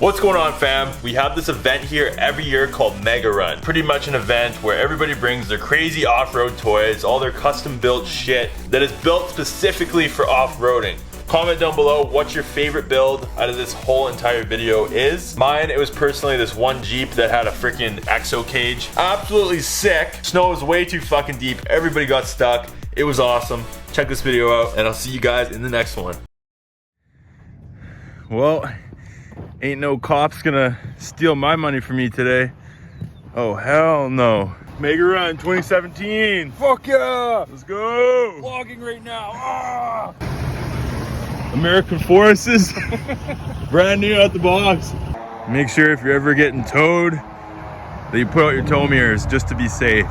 What's going on, fam? We have this event here every year called Mega Run. Pretty much an event where everybody brings their crazy off-road toys, all their custom built shit that is built specifically for off-roading. Comment down below what your favorite build out of this whole entire video is. Mine, it was personally this one Jeep that had a freaking exo cage. Absolutely sick. Snow was way too fucking deep. Everybody got stuck. It was awesome. Check this video out and I'll see you guys in the next one. Well, ain't no cops gonna steal my money from me today. Oh, hell no. Mega Run 2017. Fuck yeah! Let's go! Vlogging right now. Ah! American Forces. Brand new out the box. Make sure if you're ever getting towed that you put out your tow mirrors just to be safe.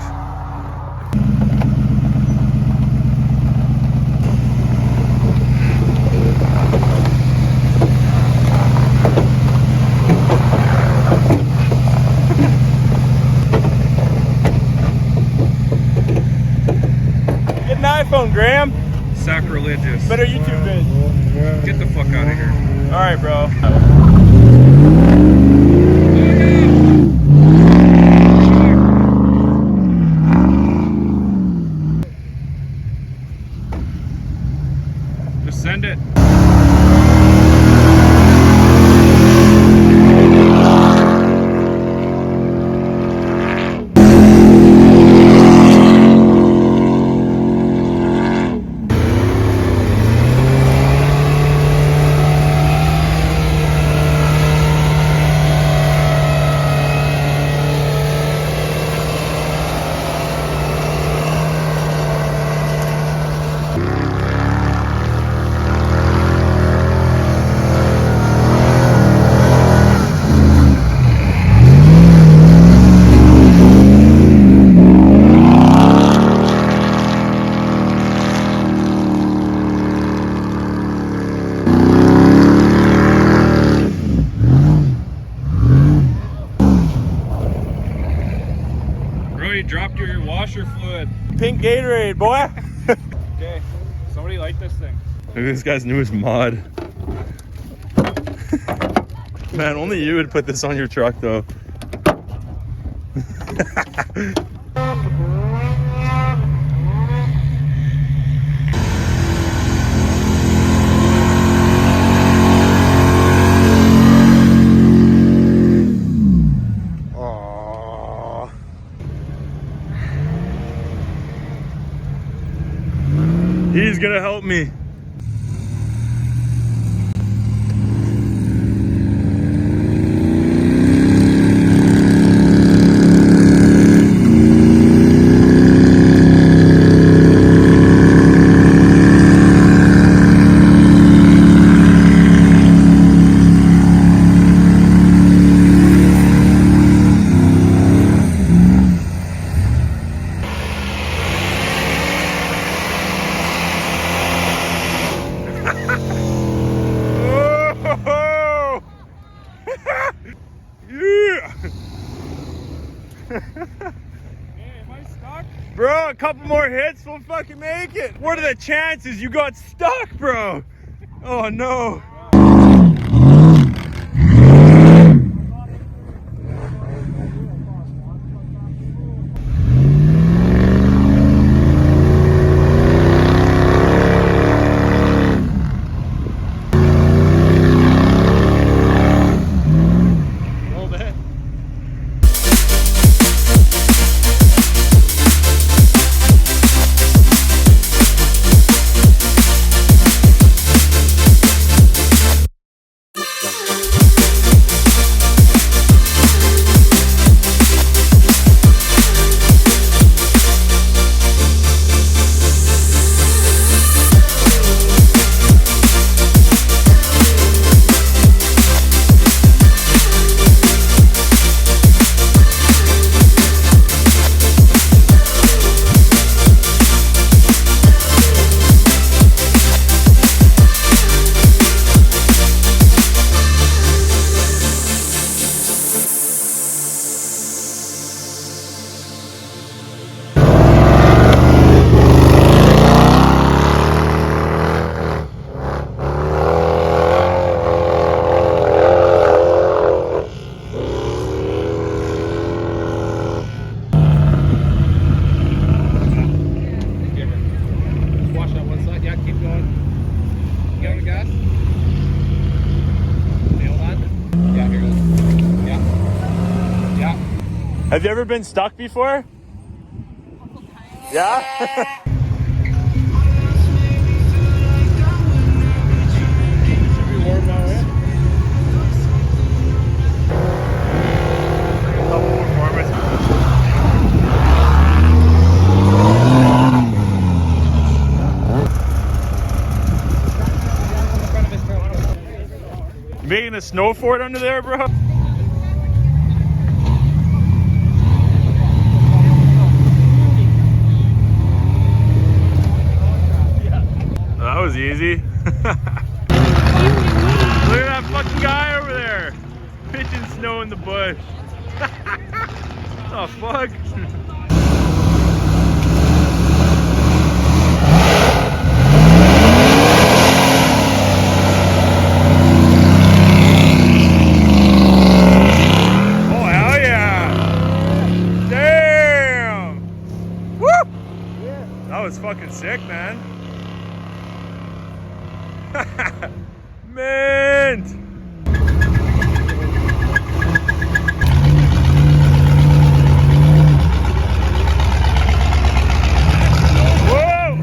Get an iPhone, Graham. Sacrilegious. Better YouTube vid. Get the fuck out of here. All right, bro. Just send it. You dropped your washer fluid. Pink Gatorade, boy. Okay, somebody like this thing. Look at this guy's newest mod. Man, only you would put this on your truck, though. He's gonna help me. Hey, am I stuck? Bro, a couple more hits, we'll fucking make it. What are the chances you got stuck, bro? Oh no. Have you ever been stuck before? Yeah? Should be warm now, eh? Couple performance. You making a snow fort under there, bro? That was easy. Look at that fucking guy over there. Pitching snow in the bush. Oh, fuck. Oh, hell yeah. Damn. Woo. That was fucking sick, man. Mint! Whoa!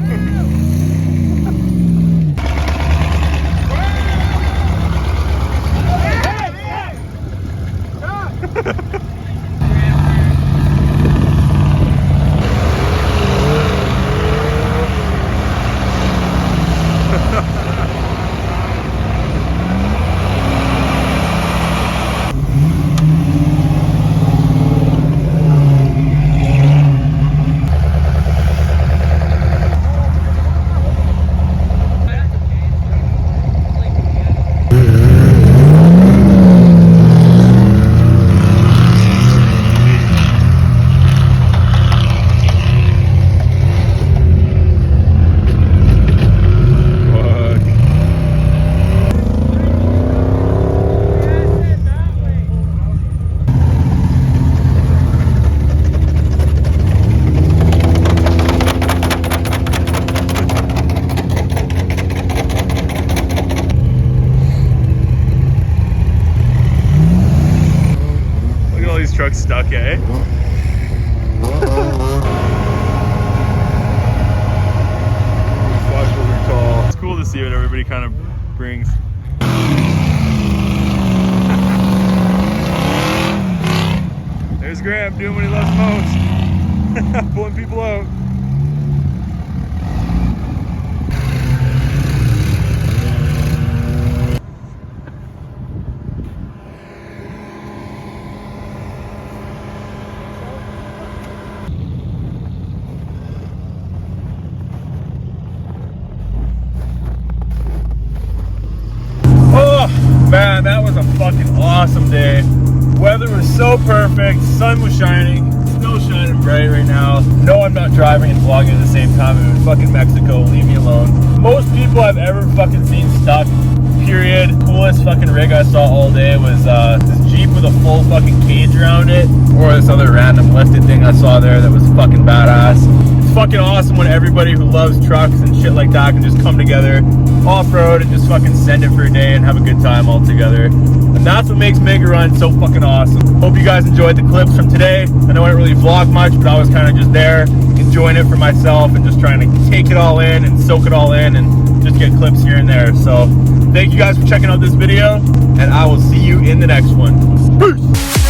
Truck's stuck, eh? It's cool to see what everybody kind of brings. There's Graham doing what he loves most. Pulling people out. Man, that was a fucking awesome day. Weather was so perfect, sun was shining, still shining bright right now. No, I'm not driving and vlogging at the same time. I'm in fucking Mexico, leave me alone. Most people I've ever fucking seen stuck, period. Coolest fucking rig I saw all day was this Jeep with a full fucking cage around it, or this other random lifted thing I saw there that was fucking badass. It's fucking awesome when everybody who loves trucks and shit like that can just come together off-road and just fucking send it for a day and have a good time all together. And that's what makes Mega Run so fucking awesome. Hope you guys enjoyed the clips from today. I know I didn't really vlog much, but I was kind of just there enjoying it for myself and just trying to take it all in and soak it all in and just get clips here and there. So thank you guys for checking out this video, and I will see you in the next one. Peace!